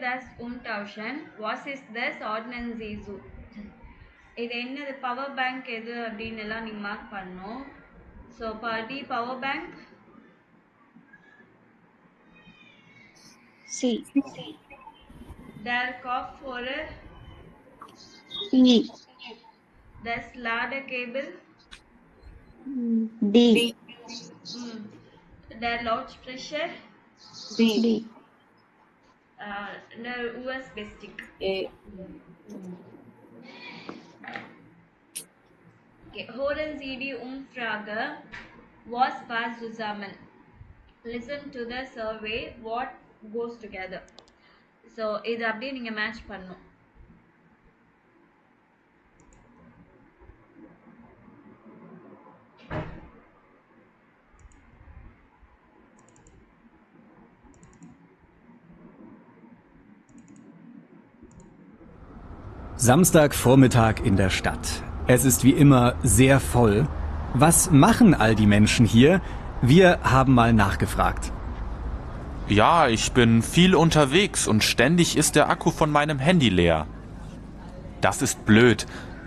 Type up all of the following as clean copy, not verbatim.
das Umtauschen. Was ist das Ordnen Sie so? இது என்னது power bank எது அப்படின்னு எல்லாம் நீ மார்க் பண்ணும். So the power bank C. der Kopfhörer, E. das Ladekabel, D. mm, der Lautsprecher, D. der USB Stick. A. Okay. Hören Sie die Umfrage. Was passt zusammen? Listen to the survey. What goes together? So இது அப்படியே நீங்க match பண்ணும். Samstagvormittag in der Stadt. Es ist wie immer sehr voll. Was machen all die Menschen hier? Wir haben mal nachgefragt. Ja, ich bin viel unterwegs und ständig ist der Akku von meinem Handy leer. Das ist blöd,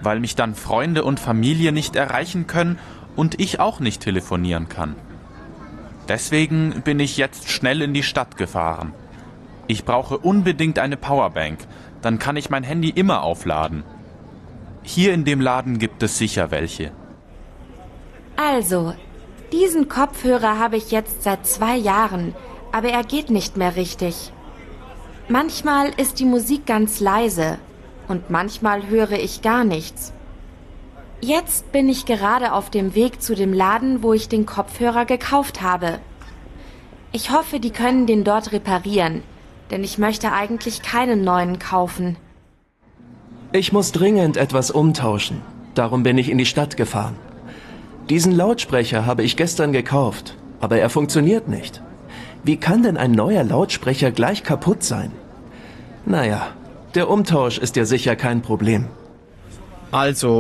weil mich dann Freunde und Familie nicht erreichen können und ich auch nicht telefonieren kann. Deswegen bin ich jetzt schnell in die Stadt gefahren. Ich brauche unbedingt eine Powerbank, dann kann ich mein Handy immer aufladen. Hier in dem Laden gibt es sicher welche. Also, diesen Kopfhörer habe ich jetzt seit 2 Jahren, aber er geht nicht mehr richtig. Manchmal ist die Musik ganz leise und manchmal höre ich gar nichts. Jetzt bin ich gerade auf dem Weg zu dem Laden, wo ich den Kopfhörer gekauft habe. Ich hoffe, die können den dort reparieren, denn ich möchte eigentlich keinen neuen kaufen. Ich muss dringend etwas umtauschen. Darum bin ich in die Stadt gefahren. Diesen Lautsprecher habe ich gestern gekauft, aber er funktioniert nicht. Wie kann denn ein neuer Lautsprecher gleich kaputt sein? Naja, der Umtausch ist ja sicher kein Problem. Also,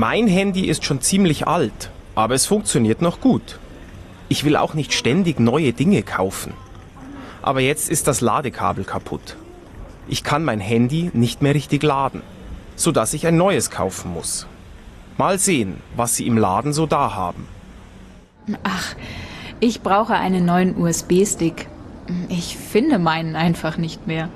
mein Handy ist schon ziemlich alt, aber es funktioniert noch gut. Ich will auch nicht ständig neue Dinge kaufen. Aber jetzt ist das Ladekabel kaputt. Ich kann mein Handy nicht mehr richtig laden, sodass ich ein neues kaufen muss. Mal sehen, was sie im Laden so da haben. Ach, ich brauche einen neuen USB-Stick. Ich finde meinen einfach nicht mehr.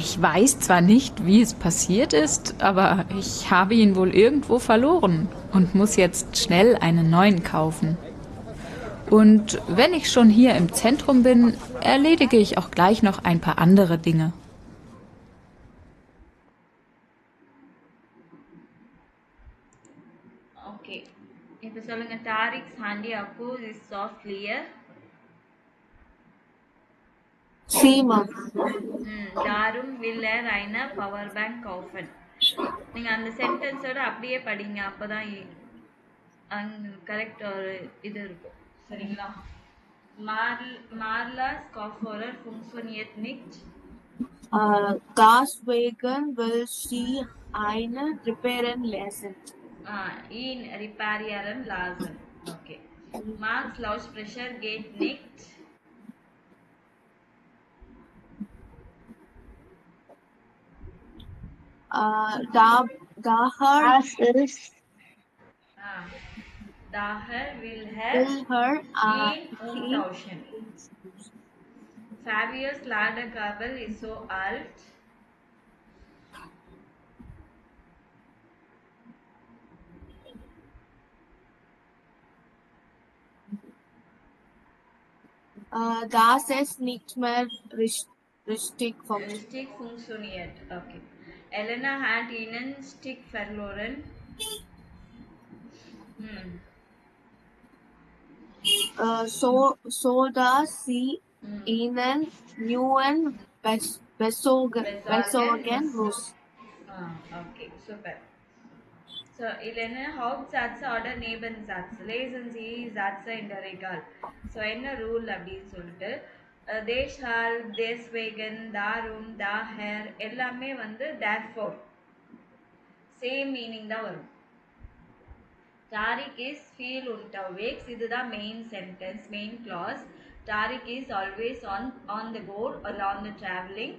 Ich weiß zwar nicht, wie es passiert ist, aber ich habe ihn wohl irgendwo verloren und muss jetzt schnell einen neuen kaufen. Und wenn ich schon hier im Zentrum bin, erledige ich auch gleich noch ein paar andere Dinge. Okay. இப்போ சொல்லுங்க Tariq's handy akku is soft clear. C. Darum will er eine power bank kaufen. நீங்க அந்த சென்டென்ஸோட அப்படியே படிங்க, அப்பதான் correct ஒரு இது இருக்கும். சரிங்களா? Marla's Kopfhörer funktioniert nicht. Deswegen will sie eine reparieren lassen. Ihn reparieren lassen. Okay. Mark's Lautsprecher geht nicht. Daher will er ihn umtauschen. Fabius Ladekabel ist so alt. Das ist nicht mehr richtig funktioniert. Okay. Elena hat ihren Stick verloren. So dass sie ihnen neuen besorgen muss. Okay, super. So, Elena, Hauptsatz oder Nebensatz. Lesen Sie Sätze in der Regal. So, என்ன rule அப்படின்னு சொல்லிட்டு deshalb, deswegen, darum, daher எல்லாமே வந்து therefore same meaning தான் வரும். Tariq is viel unterwegs. இதுதான் main sentence, main clause. Tariq is always on the go or on the traveling.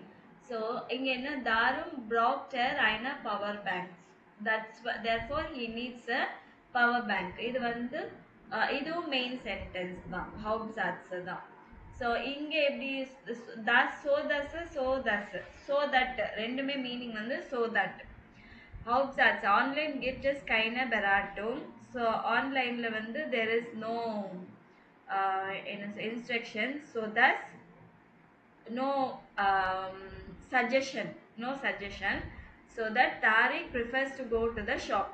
So இங்க என்ன தாரும் brought her eine power bank. Therefore he needs a power bank. இது வந்து இதுவும் main sentence தான், Hauptsatz தான். So இங்க எப்படி thus so thus so thus so that ரெண்டுமே மீனிங் வந்து so that. Hauptsatz online gift is keine Beratung. So ஆன்லைன்ல வந்து there is no instructions, so thus no suggestion, so that Tariq prefers to go to the shop.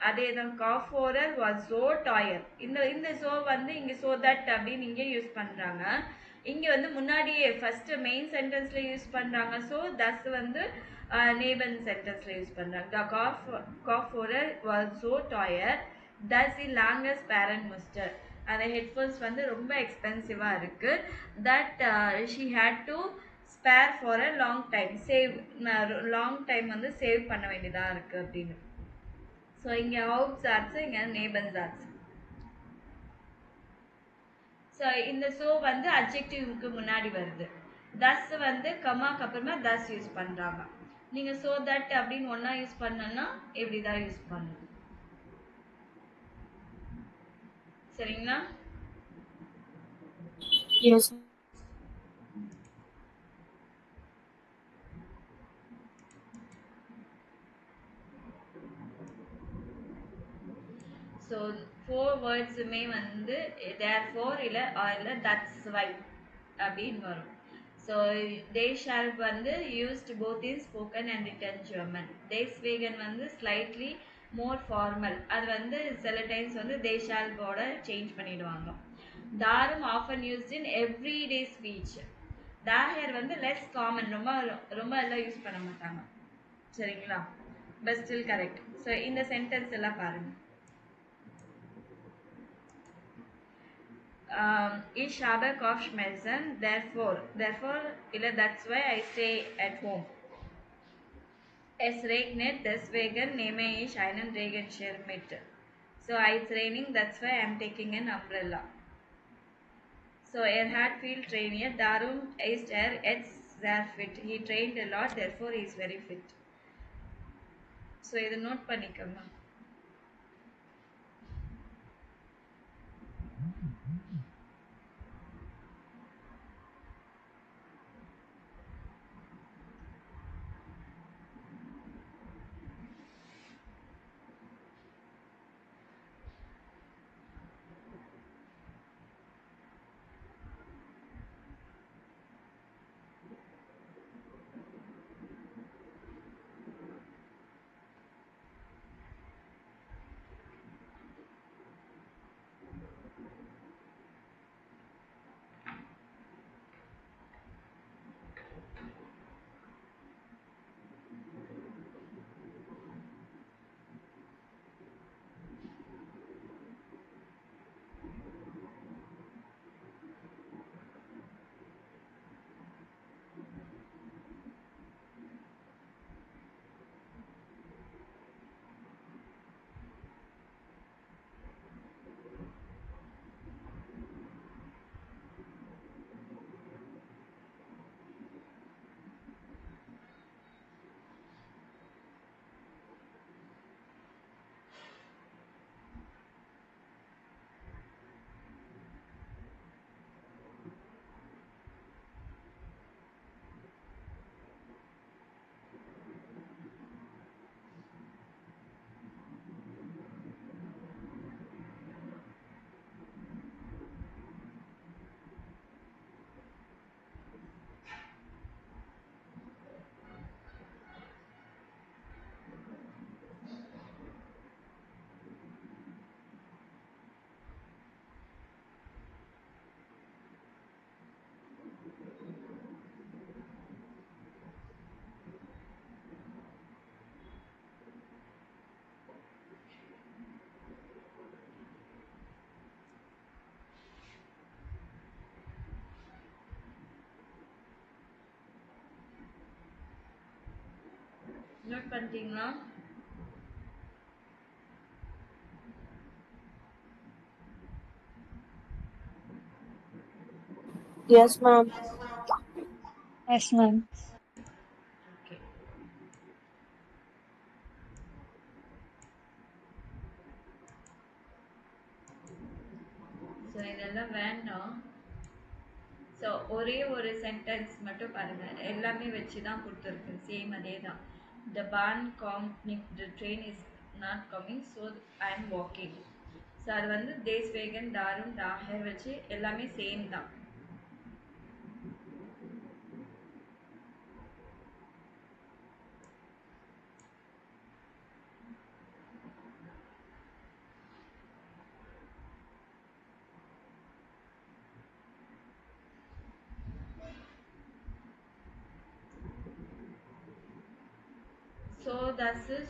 அதேதான் காஃபோரர் was so tired. இந்த so வந்து இங்க so that அப்படின்னு இங்க use பண்றாங்க. இங்க வந்து முன்னாடியே ஃபர்ஸ்ட் மெயின் சென்டென்ஸ்ல யூஸ் பண்றாங்க. so thus வந்து நேபன் சென்டென்ஸ்ல யூஸ் பண்றாங்க. the காஃபோரர் was so tired that he longest parent muster. அந்த ஹெட்ஃபோன்ஸ் வந்து ரொம்ப எக்ஸ்பென்சிவா இருக்கு. that she had to spare for a long time, save long time வந்து சேவ் பண்ண வேண்டியதா இருக்கு அப்படின்னு. ஸோ இங்கே Hauptsatz, இங்கே Nebensatz. ஸோ இந்த ஸோ வந்து அட்ஜெக்டிவ்க்கு முன்னாடி வருது. தஸ் வந்து கமாக்கு அப்புறமா தஸ் யூஸ் பண்ணுறாங்க. நீங்கள் ஸோ தட் அப்படின்னு ஒன்றா யூஸ் பண்ணனா இப்படி தான் யூஸ் பண்ணணும். சரிங்களா? Yes. ஸோ 4 வேர்ட்ஸுமே வந்து therefore இல்லை that's why அப்படின்னு வரும். ஸோ they shall வந்து used both in spoken and written German. deswegen வந்து slightly more formal. அது வந்து சில டைம்ஸ் வந்து they shall போட சேஞ்ச் பண்ணிடுவாங்க. தாரும் often used in everyday speech. daher வந்து less common, ரொம்ப எல்லாம் யூஸ் பண்ண மாட்டாங்க. சரிங்களா? But still correct. ஸோ இந்த சென்டென்ஸ் எல்லாம் பாருங்க. Ich habe Kopfschmerzen, therefore, that's why I stay at home. Es regnet, deswegen nehme ich einen Regenschirm mit. So it's raining, that's why I'm taking an umbrella. So er hat viel trainiert, darum ist er jetzt sehr fit. He trained a lot, therefore he is very fit. So இதை note பண்ணிக்கோங்க. Note பண்ணிட்டீங்களா? Yes, ma'am. Yes, ma'am. இதெல்லாம் வேண்டாம். So ஒரே ஒரு sentence மட்டும் பாருங்க. எல்லாமே வச்சு தான் கொடுத்துருக்கு. சேம் அதே தான். The barn the train is not coming, so I am walking. So அது வந்து deswegen, darum, daher வச்சு எல்லாமே சேம் தான்.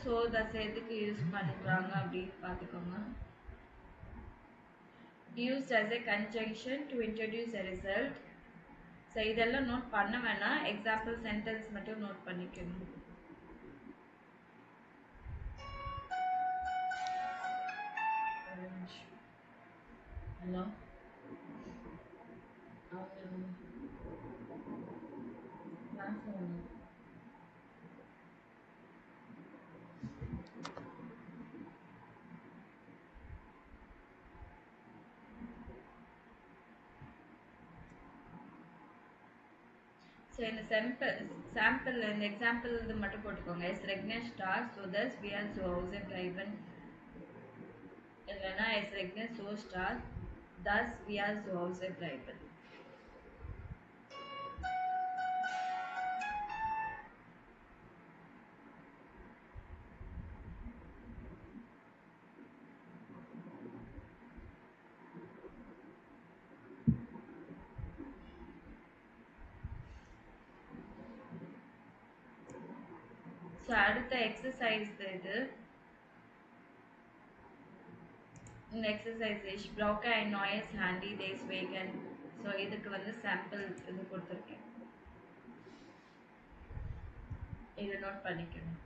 so thus எதுக்கு யூஸ் பண்றாங்க அப்படின்னு பார்த்துக்கோங்க. Used as a conjunction to introduce a result. So இதெல்லாம் நோட் பண்ண வேணாம், எக்ஸாம்பிள் சென்டென்ஸ் மட்டும் நோட் பண்ணிக்கணும். ஹலோ ஸோ இந்த சாம்பிள் இந்த எக்ஸாம்பிள் இது மட்டும் போட்டுக்கோங்க. எஸ் ரெக்னஸ் ஸ்டார் ஸோ தஸ் வி ஆர் ஸோ ஹவுஸ் பிளைவன், இல்லைன்னா எஸ் ரெக்னஸ் ஸோ ஸ்டார் தஸ் வி ஆர் ஸோ ஹவுஸ் பிளைவன். ஸோ அடுத்த எக்ஸசைஸ் இது. இந்த எக்ஸசைஸ் இஸ் ப்ரௌக்க அண்ட் நாய்ஸ் ஹேண்டி டேஸ் வேகன். ஸோ இதுக்கு வந்து சாம்பிள் இது கொடுத்துருக்கேன், இதை நோட் பண்ணிக்கணும்.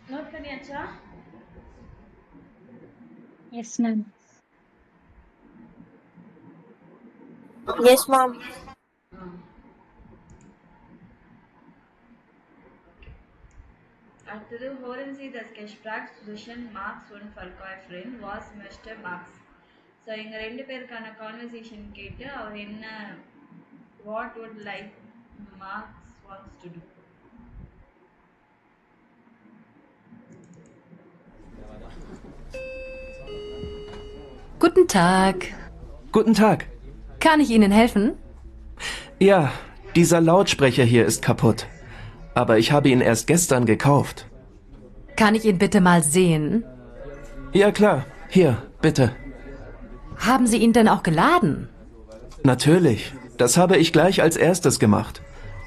நோட் பண்ணியாச்சா? Yes, ma'am. Yes, ma'am. அடுத்து அடுத்தது hören Sie das Gespräch zwischen Marx und Verkäuferin was möchte Marx. So எங்கள் ரெண்டு பேருக்கான கான்வர்சேஷன் கேட்டு அவர் என்ன what would like Marx wants to do. Guten Tag. Guten Tag. Kann ich Ihnen helfen? Ja, dieser Lautsprecher hier ist kaputt. Aber ich habe ihn erst gestern gekauft. Kann ich ihn bitte mal sehen? Ja klar, hier, bitte. Haben Sie ihn denn auch geladen? Natürlich, das habe ich gleich als erstes gemacht.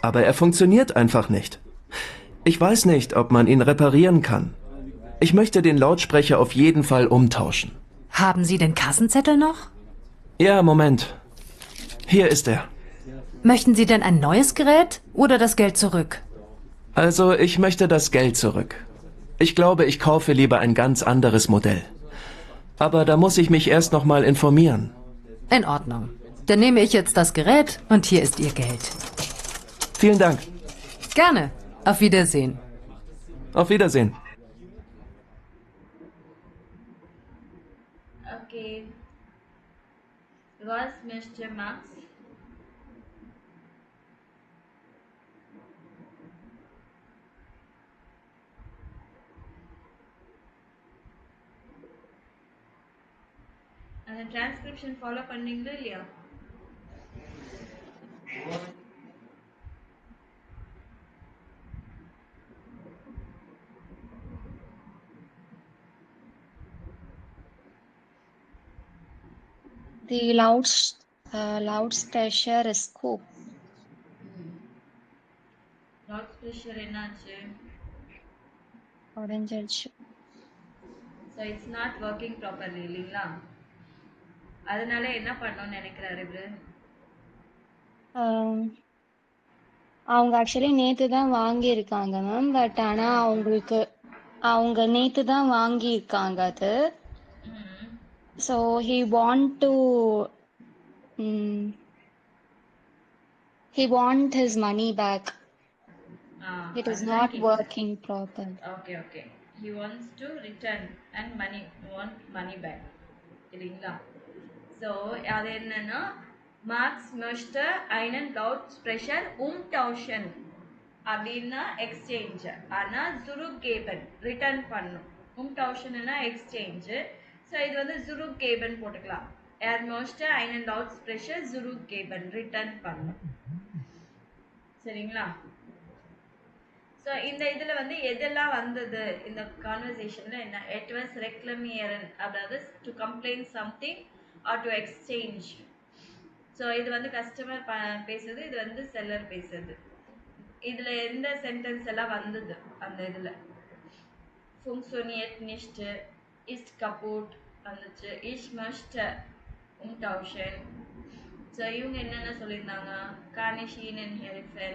Aber er funktioniert einfach nicht. Ich weiß nicht, ob man ihn reparieren kann. Ich möchte den Lautsprecher auf jeden Fall umtauschen. Haben Sie den Kassenzettel noch? Ja, Moment. Hier ist er. Möchten Sie denn ein neues Gerät oder das Geld zurück? Also, ich möchte das Geld zurück. Ich glaube, ich kaufe lieber ein ganz anderes Modell. Aber da muss ich mich erst noch mal informieren. In Ordnung. Dann nehme ich jetzt das Gerät und hier ist Ihr Geld. Vielen Dank. Gerne. Auf Wiedersehen. Auf Wiedersehen. Okay. Was möchte Max? அந்த transcription follow பண்ணீங்களா இல்லையா? The loudspeaker is scope. Loudspeaker என்னாச்சு? உடைஞ்சிருச்சு. So it's not working properly இல்லைங்களா? அதனால என்ன பண்ணணும்னு நினைக்கிறாரு இவரு? அவங்க ஆக்சுவலி நேற்று தான் வாங்கியிருக்காங்க மேம். பட் ஆனால் அவங்க நேற்று தான் வாங்கியிருக்காங்க அது. So he want his money back. It is not working proper. Okay. He wants to return and want money back. இல்லைங்களா? ஸோ அது என்னன்னா Marx möchte einen Lautsprecher umtauschen அப்படின்னா எக்ஸ்சேஞ்ச். ஆனால் zurückgeben ரிட்டர்ன் பண்ணும். umtauschenனா எக்ஸ்சேஞ்சு. ஸோ இது வந்து zurückgeben போட்டுக்கலாம். möchte einen Lautsprecher zurückgeben return பண்ணும். சரிங்களா? ஸோ இந்த இதில் வந்து எதெல்லாம் வந்தது இந்த கான்வர்சேஷனில் என்ன? எட் வாஸ் ரெக்ளமியரன், அதாவது to complaint something R to exchange. So இது வந்து கஸ்டமர் பேசுறது, இது வந்து செல்லர் பேசுறது. இதில் எந்த சென்டென்ஸ் எல்லாம் வந்தது அந்த இதில்? funktioniert nicht, ist kaputt வந்துச்சு. ich möchte umtauschen. ஸோ இவங்க என்னென்ன சொல்லியிருந்தாங்க? kann ich Ihnen helfen?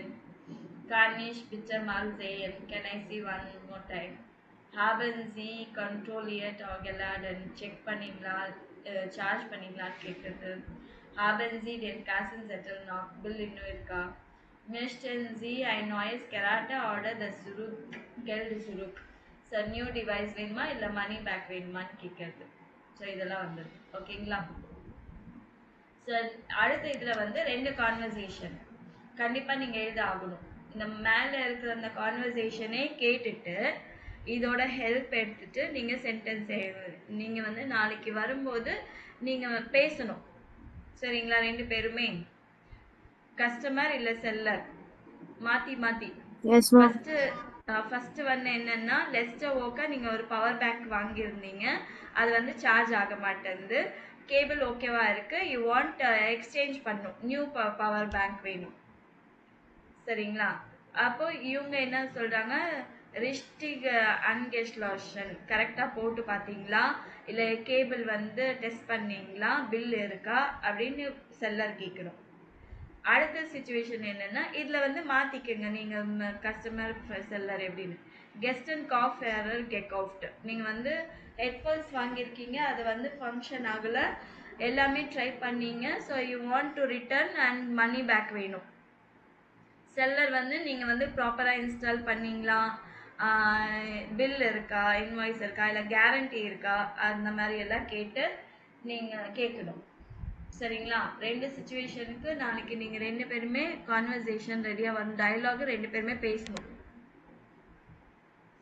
Kann ich bitte mal sehen? Can I see one more time? Haben Sie kontrolliert or geladen? Check பண்ணீங்களா, சார்ஜ் பண்ணீங்களான்னு கேட்குறது. Haben Sie den Kassenzettel noch? Bill இன்னும் இருக்கா? Möchten Sie ein neues Gerät oder das Geld zurück? So new device வேணுமா இல்லை money back வேணுமான்னு கேட்குறது. So இதெல்லாம் வந்தது. ஓகேங்களா? ஸோ அடுத்த இதில் வந்து 2 கான்வர்சேஷன் கண்டிப்பாக நீங்கள் எழுத ஆகணும். இந்த மேலே இருக்கிற அந்த கான்வர்சேஷனே கேட்டுட்டு இதோட ஹெல்ப் எடுத்துட்டு நீங்கள் சென்டென்ஸ் நீங்கள் வந்து நாளைக்கு வரும்போது நீங்கள் பேசணும். சரிங்களா? 2 பேருமே கஸ்டமர் இல்லை செல்லர் மாற்றி ஃபஸ்ட்டு வந்து என்னென்னா லெஸ்டர் ஓக்கா நீங்கள் ஒரு பவர் பேங்க் வாங்கியிருந்தீங்க, அது வந்து சார்ஜ் ஆக மாட்டேங்குது, கேபிள் ஓகேவா இருக்குது, யூ வாண்ட் எக்ஸ்சேஞ்ச் பண்ணும், நியூ பவர் பேங்க் வேணும். சரிங்களா? அப்போ இவங்க என்ன சொல்கிறாங்க, ரிஸ்டிக் அன்கெஸ்லாஷன் கரெக்டாக போட்டு பார்த்தீங்களா, இல்லை கேபிள் வந்து டெஸ்ட் பண்ணீங்களா, பில் இருக்கா அப்படின்னு செல்லர் கேட்கணும். அடுத்த சுச்சுவேஷன் என்னென்னா இதில் வந்து மாற்றிக்கங்க நீங்கள் கஸ்டமர் செல்லர் எப்படின்னு. கெஸ்ட் அண்ட் காஃப் எரர் கெக் அவுட். நீங்கள் வந்து ஹெட்ஃபோன்ஸ் வாங்கியிருக்கீங்க, அது வந்து ஃபங்க்ஷன் ஆகலை, எல்லாமே ட்ரை பண்ணீங்க. So you want to return and money back வேணும். செல்லர் வந்து நீங்கள் வந்து ப்ராப்பராக இன்ஸ்டால் பண்ணீங்களா, பில் இருக்கா, இன்வாய்ஸ் இருக்கா, இல்லை கேரண்டி இருக்கா, அந்த மாதிரி எல்லாம் கேட்டு நீங்கள் கேட்கணும். சரிங்களா? 2 சுச்சுவேஷனுக்கு நாளைக்கு நீங்கள் 2 பேருமே கான்வர்சேஷன் ரெடியாக வந்து டயலாக் 2 பேருமே பேசணும்.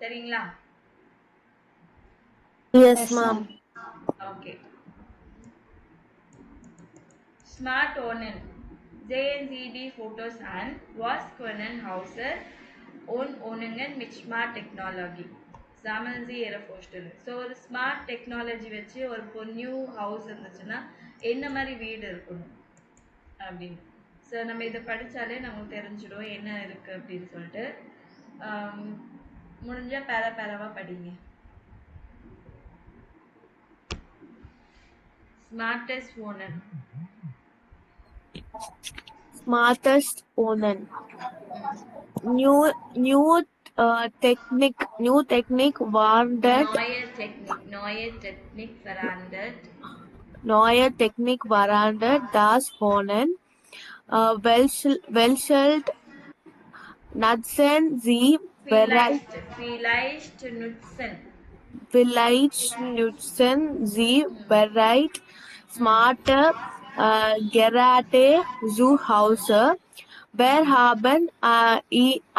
சரிங்களா? Yes, Yes, ma'am. ma'am. Okay. Smart Onen. JNCD Photos and was Konen Hauser own Oningen with smart technology. சாமல்ஜி ஏரோஃபோஸ்டல். ஸோ ஒரு ஸ்மார்ட் டெக்னாலஜி வச்சு ஒரு நியூ ஹவுஸ் இருந்துச்சுன்னா என்ன மாதிரி வீடு இருக்கணும் அப்படின்னு. ஸோ நம்ம இதை படித்தாலே நமக்கு தெரிஞ்சிடும் என்ன இருக்குது அப்படின்னு சொல்லிட்டு. முடிஞ்சால் பேராவாக படிங்க. Smartest owner. Smartest Onan. New technique warranted. Neue Technik warranted das Onan. Welschelt nutzen sie vielleicht nutzen sie bereit smarte Geräte zu Hause. Wir haben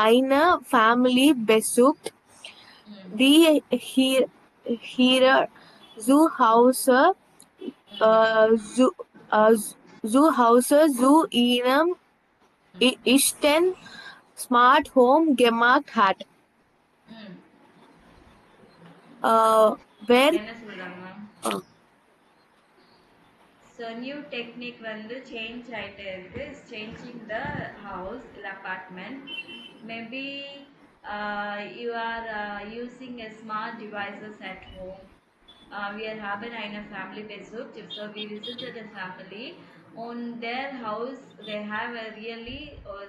eine Family besucht, die hier zu Hause zu ihrem ersten Smart Home gemacht hat. Where So new technique வந்து change ஆயிட்டே இருக்கு. Is changing the house or apartment. Maybe you are using a smart devices at home. We are having eine family besucht. So we visited a family. On their house they have a really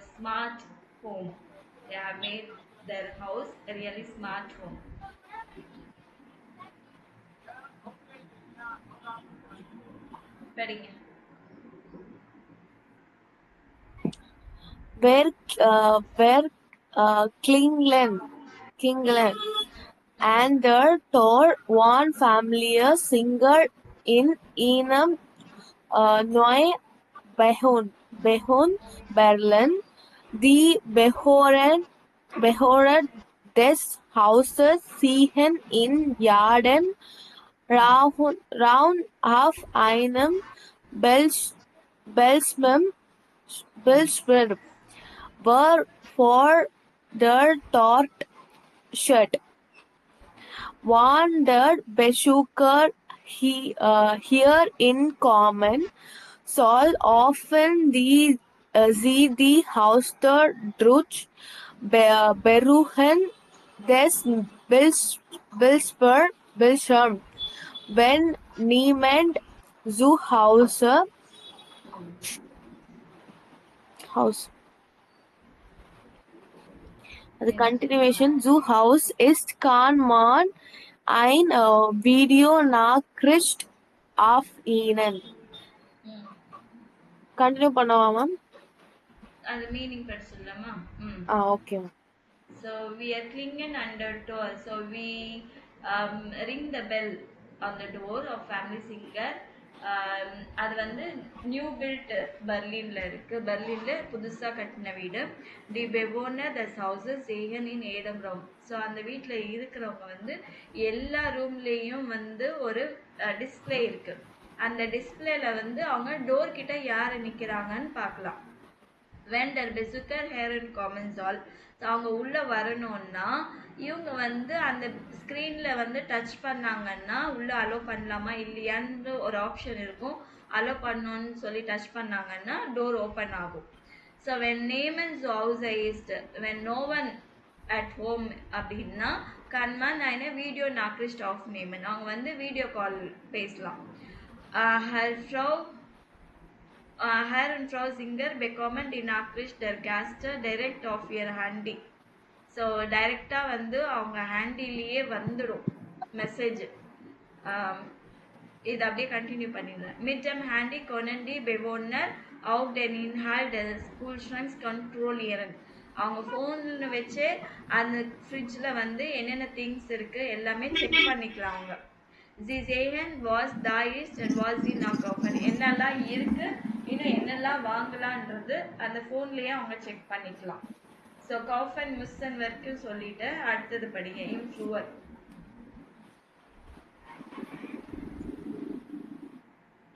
smart home. They have made their house a really smart home. படிங்க. where Kingland and their tour one family singer in einem neue Behon Berlin. Die Behoren des Hauses sehen in Jahren Raun auf einem Bildschirm war vor der Tort shut. One der Besucher hier in Common soll often sie die Haustür durch Beruhen des Bildschirms. Wenn niemand zu Hause the continuation zu Haus ist, kann man ein Videonachricht auf ihnen. Continue பண்ணவா ma'am? அது meaning படிச்சிடலாமா? Okay. So we are klingen under door. So we ring the bell on the door of family singer. அது வந்து new build பெர்லின்ல இருக்கு. பெர்லின்ல புதுசா கட்டின வீடு. தி பெவோனர் தஸ் houses Sagan இன் Adam room. So அந்த வீட்டில் இருக்கிறவங்க வந்து எல்லா ரூம்லேயும் வந்து ஒரு டிஸ்பிளே இருக்கு. அந்த டிஸ்பிளேல வந்து அவங்க டோர் கிட்ட யார் நிற்கிறாங்கன்னு பார்க்கலாம். வெண்டர் பெசுக்கர் ஹேர் அண்ட் காமன்ஸ் ஆல். அவங்க உள்ளே வரணும்னா இவங்க வந்து அந்த ஸ்க்ரீனில் வந்து டச் பண்ணாங்கன்னா உள்ளே அலோ பண்ணலாமா இல்லையான்னு ஒரு ஆப்ஷன் இருக்கும். அலோ பண்ணணும்னு சொல்லி டச் பண்ணாங்கன்னா டோர் ஓப்பன் ஆகும். ஸோ வென் நேமன்ஸ் ஹவுஸ் ஐஸ்ட் வென் நோ ஒன் அட் ஹோம் அப்படின்னா கண்மான் eine வீடியோ நாக்ரிஸ்ட் ஆஃப் நேமன். அவங்க வந்து வீடியோ கால் பேசலாம். Herr und Frau Singer bekommen die Nachricht der Gäste direkt auf ihr Handy. So டைரெக்டாக வந்து அவங்க ஹேண்டிலேயே வந்துடும் மெசேஜ். இது அப்படியே கண்டினியூ பண்ணிடுறேன். Mit dem Handy können die Bewohner auch den Inhalt des Kühlschranks kontrollieren. அவங்க ஃபோன்ல வச்சே அந்த ஃப்ரிட்ஜ்ல வந்து என்னென்ன திங்ஸ் இருக்கு எல்லாமே செக் பண்ணிக்கலாம் அவங்க. Sie sehen, was da ist and was sie noch kaufen. என்னெல்லாம் இருக்கு இன்னும் என்னெல்லாம் வாங்கலான்றது அந்த ஃபோன்லயே அவங்க செக் பண்ணிக்கலாம். ஸோ கவுஃபன் முஸ்ஸன் வரைக்கும் சொல்லிட்டு அடுத்தது படிங்க. Improver.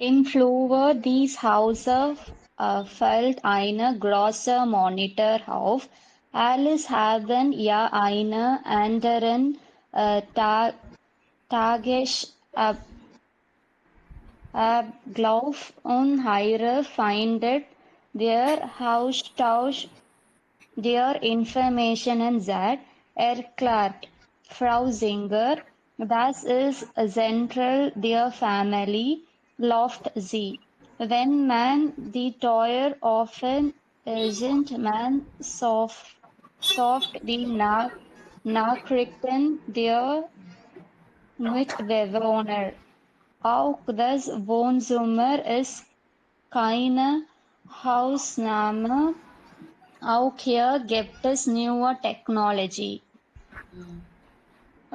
Im Flur dies Hauses fällt eine große Monitor auf. Alles haben ja eine anderen Tagesablauf und ihre findet der Austausch der Informationen sagt, erklärt Frau Singer. Das ist zentral der Family, läuft sie. Wenn man die Teuer offen sind, man soft die Nachrichten der Mitbewohner. Auch das Wohnzimmer ist keine Ausnahme. Auch hier gibt es neue Technology.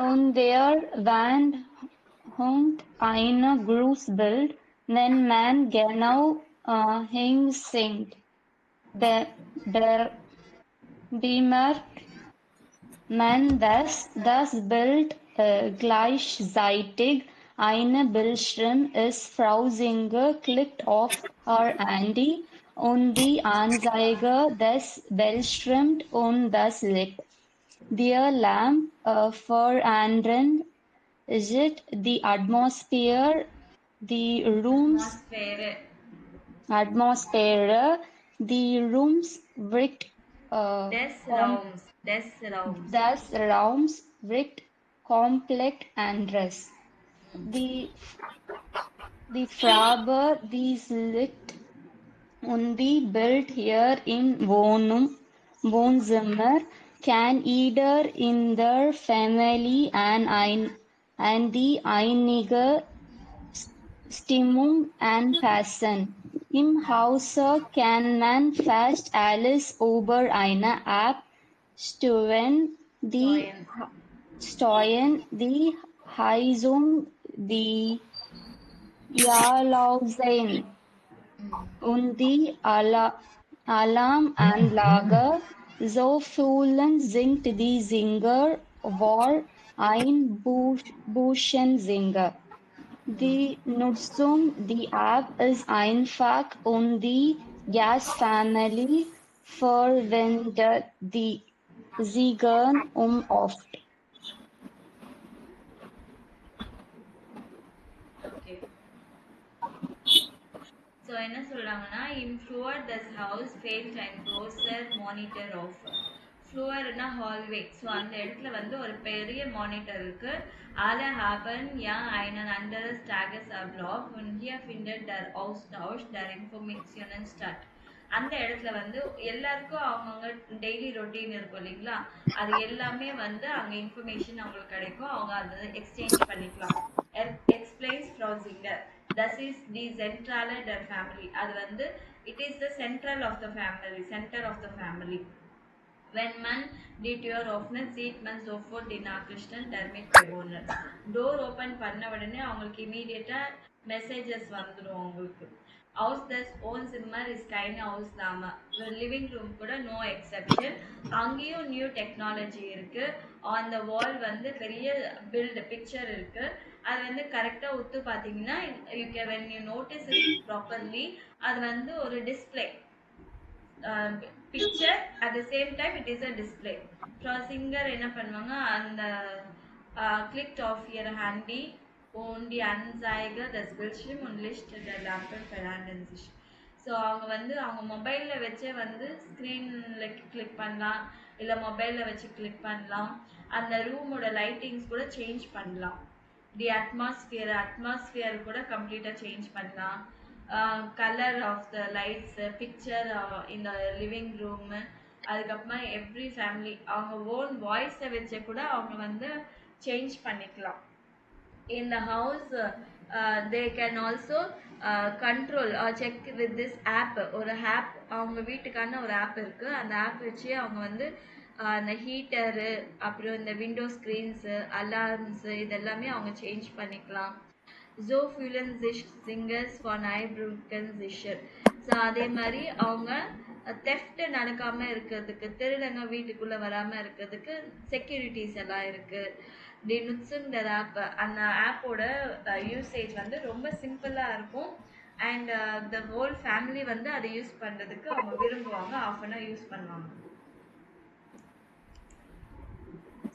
Und der Wand hängt ein Grußbild, wenn man genau hinsingt. Bemerkt man, dass das Bild gleichzeitig eine Bildschirm ist. Frau Singer klickt auf her Handy und die Anzeige des Bildschirms und das Licht. Der Lamp verändert die Atmosphäre, die Rooms wirkt des Raums wirkt komplett anders. Die Farbe, das Licht und die Bild hier im Wohnzimmer kann jeder in der Family an die einige Stimmung anpassen. Im Hause kann man fast alles über eine App steuern, die Heizung, die Jalousien und die Alarmanlage. So fühlen sich die Singer wohl, ein Buschensinger. Die Nutzung der App ist einfach und die Gastfamilie verwendet sie gern oft. Okay. So என்ன சொல்றாங்கன்னா இன் ஃப்ளோர் தஸ் ஹவுஸ் ஃபெயில்ட் அண்ட் க்ளோசர் மானிட்டர் ஆஃப். ஃப்ளோர்னா ஹால்வே. ஸோ அந்த இடத்துல வந்து ஒரு பெரிய மானிட்டர் இருக்கு. alle haben ja einen anderes Tagesablauf und hier findet der Austausch der Informationen statt. அந்த இடத்துல வந்து எல்லாருக்கும் அவங்கவுங்க டெய்லி ரொட்டீன் இருக்கும் இல்லைங்களா, அது எல்லாமே வந்து அங்கே இன்ஃபர்மேஷன் அவங்களுக்கு கிடைக்கும், அவங்க அதை எக்ஸ்சேஞ்ச் பண்ணிக்கலாம். Explains from singer. That is the central der family. அது வந்து it is the central of the family, center of the family. When man die Tür öffnet, sieht man sofort die Nachrichten der Mitbewohner. Door open பண்ண உடனே அவங்களுக்கு இமீடியட்டா messages வந்துடும் அவங்களுக்கு. Aus das Wohnzimmer ist keine Ausnahme. Living room கூட no exception. அங்கேயும் new technology இருக்கு. On the வால் வந்து பெரிய பிக்சர் இருக்கு. அது வந்து கரெக்டாக ஒத்து பார்த்தீங்கன்னா when you notice it properly, அது வந்து ஒரு display picture at the same time it is a display. Singer என்ன பண்ணுவாங்க, அந்த clicked off your handy und die Anzeige des Bildschirms und Licht der Lampe verändern sich. So அவங்க வந்து அவங்க மொபைலில் வச்சே வந்து ஸ்க்ரீனில் கிளிக் பண்ணலாம், இல்லை மொபைலில் வச்சு கிளிக் பண்ணலாம். அந்த ரூமோட லைட்டிங்ஸ் கூட சேஞ்ச் பண்ணலாம். தி அட்மாஸ்பியர் கூட கம்ப்ளீட்டாக சேஞ்ச் பண்ணலாம். Colour of the lights, picture இந்த லிவிங் ரூமு, அதுக்கப்புறமா எவ்ரி ஃபேமிலி அவங்க ஓன் வாய்ஸை வச்சு கூட அவங்க வந்து சேஞ்ச் பண்ணிக்கலாம். In the house they can also control check with this app. ஒரு ஆப் அவங்க வீட்டுக்கான ஒரு ஆப் இருக்கு. அந்த ஆப் வச்சு அவங்க வந்து அந்த ஹீட்டரு, அப்புறம் இந்த விண்டோ ஸ்க்ரீன்ஸு, அலார்ம்ஸு இதெல்லாமே அவங்க சேஞ்ச் பண்ணிக்கலாம். So Fulan singers for Nybroken Zisher. So அதே மாதிரி அவங்க தெஃப்ட் நடக்காம இருக்கிறதுக்கு, திருடங்க வீட்டுக்குள்ள வராம இருக்கிறதுக்கு செக்யூரிட்டிஸ் எல்லாம் இருக்கு. தி நுட்ஸுங்கிற ஆப், அந்த ஆப்போட யூசேஜ் வந்து ரொம்ப சிம்பிளா இருக்கும். அண்ட் த ஹோல் ஃபேமிலி வந்து அதை யூஸ் பண்றதுக்கு அவங்க விரும்புவாங்க, ஆஃபனாக யூஸ் பண்ணுவாங்க.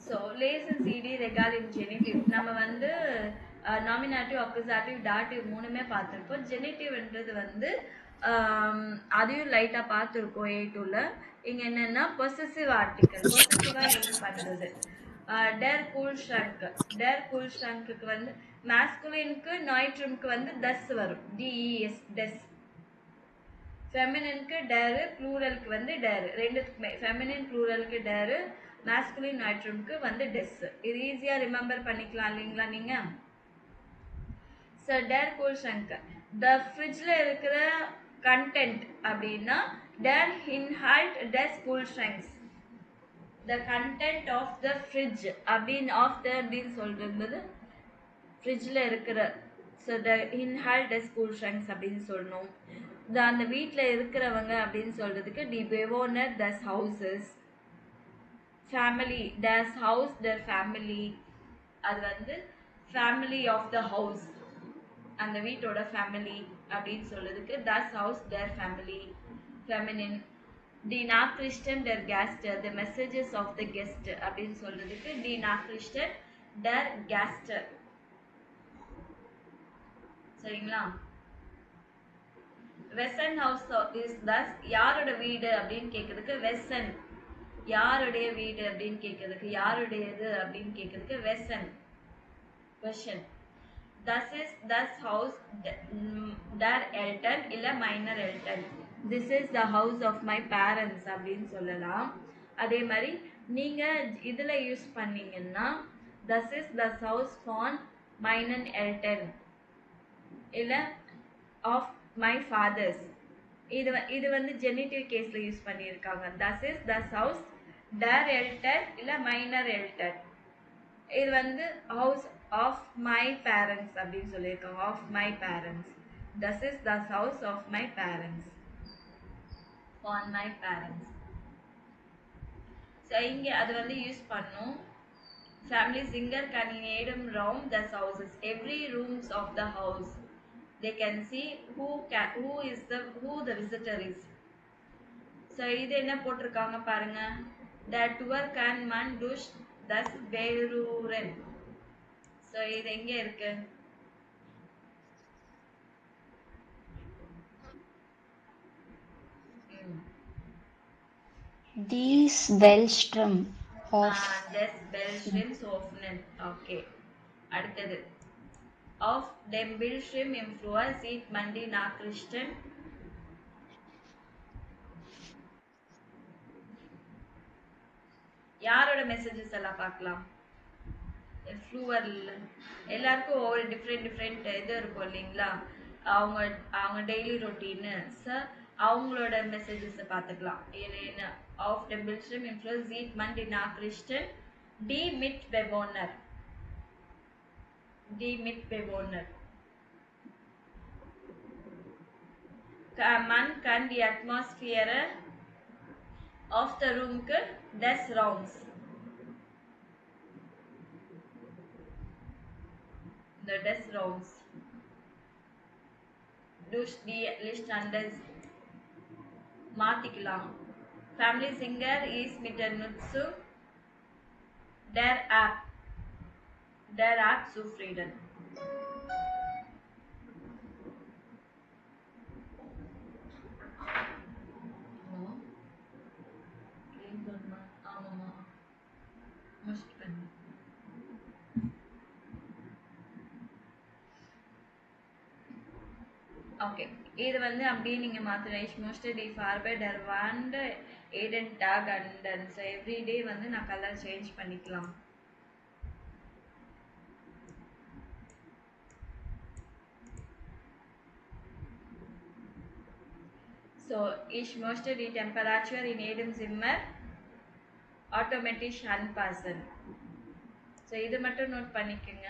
ஸோ லேசன் சிடி ரெகால் இன் ஜெனிட்டிவ். நம்ம வந்து நாமினாட்டிவ், அக்யூசாட்டிவ், டாட்டிவ் மூணுமே பார்த்துருப்போம். ஜெனிட்டிவ்ன்றது வந்து அதையும் லைட்டாக பார்த்துருக்கோம் A2ல. இங்கே என்னென்னா பொசசிவ் ஆர்டிக்கல், பொசசிவாக யூஸ் பண்ணுறது. டேர் கூல் ஷ்ரங்க், டேர் கூல் ஷ்ரங்க்கு வந்து மேஸ்குலினுக்கு நாய்ட்ரம்க்கு வந்து தஸ் வரும், டிஇஎஸ், டெஸ். ஃபெமினினுக்கு டேரு, ப்ளூரலுக்கு வந்து டேரு, ரெண்டுத்துக்குமே ஃபெமினின் ப்ளூரலுக்கு டேரு, மேஸ்குலின் நாய்ட்ரம்க்கு வந்து டெஸ். இது ஈஸியாக ரிமெம்பர் பண்ணிக்கலாம் இல்லைங்களா நீங்கள்? ஸோ டேர் கூல் ஷ்ரங்க், த ஃப்ரிட்ஜில் இருக்கிற கண்டென்ட் அப்படின்னா டேர் இன்ஹால்ட் டெஸ் கூல் ஷ்ரங்க்ஸ். The content of the fridge அப்படின்னு அப்படின்னு சொல்லும்போது ஃப்ரிட்ஜில் இருக்கிற, ஸோ த இன்ஹால்ட் டெஸ் கூல் ஷ்ரங்க்ஸ் அப்படின்னு சொல்லணும். அந்த வீட்டில் இருக்கிறவங்க அப்படின்னு சொல்றதுக்கு தி பெவோனர் தஸ் ஹவுசஸ். ஃபேமிலி, டேஸ் ஹவுஸ் டர் ஃபேமிலி, அது வந்து ஃபேமிலி ஆஃப் த ஹவுஸ், அந்த வீட்டோட ஃபேமிலி அப்படின்னு சொல்றதுக்கு தஸ் ஹவுஸ் டர் ஃபேமிலி, ஃபெமினின். தி நாக்ரிஸ்டன் டர் கேஸ்டர், the messages of the guest அப்படின்னு சொல்றதுக்கு தி நாக்ரிஸ்டன் டர் கேஸ்டர். சரிங்களா? வெசன் ஹவுஸ் இஸ் தஸ், யாரோட வீடு அப்படின்னு கேட்கறதுக்கு வெசன், யாருடைய வீடு அப்படின்னு கேட்கறதுக்கு, யாருடையது அப்படின்னு கேட்கறதுக்கு வெசன், வெஷன். தஸ் இஸ் தஸ் ஹவுஸ் டர் எல்டன் இல்ல மைனர் எல்டன். This is the house of my parents அப்படின்னு சொல்லலாம். அதே மாதிரி நீங்க இதுல யூஸ் பண்ணீங்கன்னா தஸ் இஸ் தஸ் ஹவுஸ் ஃபான் மைனன் எல்டன் இல்ல ஆஃப் மை ஃபாதர்ஸ். இது வந்து ஜெனிட்டிவ் கேஸ்ல யூஸ் பண்ணியிருக்காங்க. தஸ் இஸ் தஸ் ஹவுஸ் டர் எல்டன் இல்ல மைனர் எல்டன். இது வந்து ஹவுஸ் ஆஃப் மை பேரண்ட்ஸ் அப்படின்னு சொல்லியிருக்காங்க, ஆஃப் மை பேரண்ட்ஸ். தஸ் இஸ் தஸ் house of my parents, for my parents. So இங்கே அது வந்து யூஸ் பண்ணும். ஃபேமிலி சிங்கர் கேன் நேடம் ரவுண்ட் தஸ் ஹவுசஸ், every rooms of the house. They can see who the visitor is. So இது என்ன போட்டிருக்காங்க பாருங்க, that tour can man dush das beruren. So இது எங்க இருக்கு? Dies Bellstrom of des Bellstrom Sofnen. Okay, அடுத்தது of dem Bellstrom im Flur sieht man die Nachrichten. யாரோட messages எல்லாம் பார்க்கலாம்? ஃப்ளூவரில் எல்லாருக்கும் ஒவ்வொரு டிஃப்ரெண்ட் இது இருக்கும் இல்லைங்களா, அவங்க டெய்லி ரொட்டீனு. ஸோ அவங்களோட மெசேஜஸை பார்த்துக்கலாம். என்ன ஆஃப் த பில்ஸ்ட்ரம் இன்ஃப்ளூஸ் சீட் மன் டி நாக்ரிஸ்டன் டி மிட் பெவோனர், டி மிட் பெவோனர். மன் கன் டி அட்மாஸ்பியர் ஆஃப் த ரூம்க்கு டெஸ் ரவுண்ட்ஸ். The desk rounds. Durch die Lichthandels மாத்திக்கலாம். Family singer is mit der Nutzung der App zufrieden. ஆமாமா முடிச்சுட்டு பண்ணு. ஓகே, இது வந்து அப்படியே நீங்கள் மாற்றலாம். இஸ் மோஸ்ட் டி ஃபார்பை டர் வாண்ட் ஏடன் டாக் அண்ட் ஸோ எவ்ரிடே வந்து நான் கலர் சேஞ்ச் பண்ணிக்கலாம். So ich möchte die Temperatur in jedem Zimmer automatisch anpassen. So இது மட்டும் நோட் பண்ணிக்கோங்க.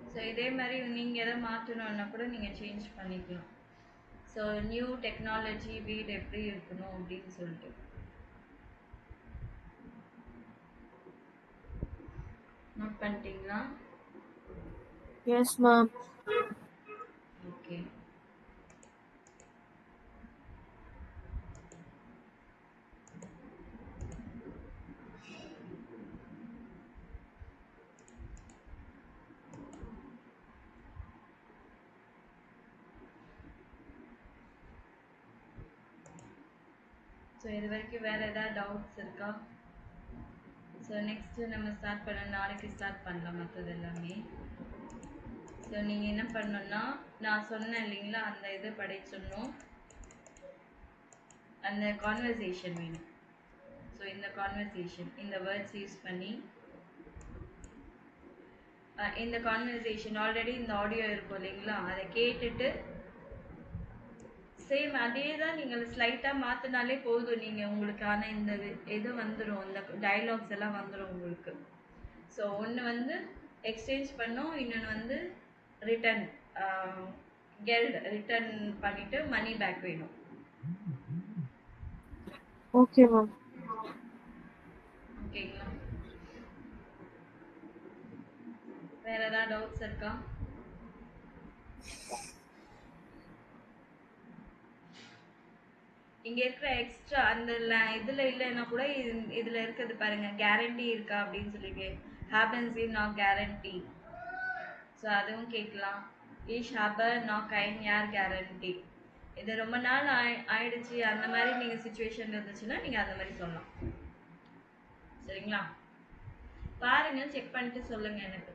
ஸோ இதே மாதிரி நீங்கள் எதை மாற்றணுன்னா கூட நீங்கள் சேஞ்ச் பண்ணிக்கலாம். ஸோ நியூ டெக்னாலஜி வீடு எப்படி இருக்கணும் அப்படின்னு சொல்லிட்டு நோட் பண்ணிட்டீங்களா? Yes, ma'am. ஓகே. ஸோ இது வரைக்கும் வேறு ஏதாவது டவுட்ஸ் இருக்கா? ஸோ நெக்ஸ்ட்டு நம்ம ஸ்டார்ட் பண்ண நாளைக்கு ஸ்டார்ட் பண்ணலாம் மற்றது எல்லாமே. ஸோ நீங்கள் என்ன பண்ணணுன்னா நான் சொன்னேன் இல்லைங்களா, அந்த இது படிச்சிடணும், அந்த கான்வர்சேஷன் வேணும். ஸோ இந்த கான்வர்சேஷன் இந்த வேர்ட்ஸ் யூஸ் பண்ணி இந்த கான்வர்சேஷன் ஆல்ரெடி இந்த ஆடியோ இருக்கும் இல்லைங்களா, அதை கேட்டுட்டு சேம் அதே தான் நீங்கள் ஸ்லைட்டாக மாற்றினாலே போதும். நீங்கள் உங்களுக்கான இந்த இது வந்துடும், இந்த டயலாக்ஸ் எல்லாம் வந்துடும் உங்களுக்கு. ஸோ ஒன்று வந்து எக்ஸ்சேஞ்ச் பண்ணோம், இன்னொன்று வந்து ரிட்டன் ரிட்டர்ன் பண்ணிவிட்டு மணி பேக் வேணும். Okay, ma'am. ஓகேங்களா? வேறு ஏதாவது டவுட்ஸ் இருக்கா? இங்கே இருக்கிற எக்ஸ்ட்ரா அந்த இதில் இல்லைன்னா கூட இதில் இருக்கிறது பாருங்கள், கேரண்டி இருக்கா அப்படின்னு சொல்லிட்டு haben Sie noch Garantie? So அதுவும் கேட்கலாம். Ich habe noch kein Jahr Garantie. இது ரொம்ப நாள் ஆயிடுச்சு அந்த மாதிரி நீங்கள் சுச்சுவேஷன் இருந்துச்சுன்னா நீங்கள் அந்த மாதிரி சொல்லலாம். சரிங்களா? பாருங்க, செக் பண்ணிட்டு சொல்லுங்க எனக்கு.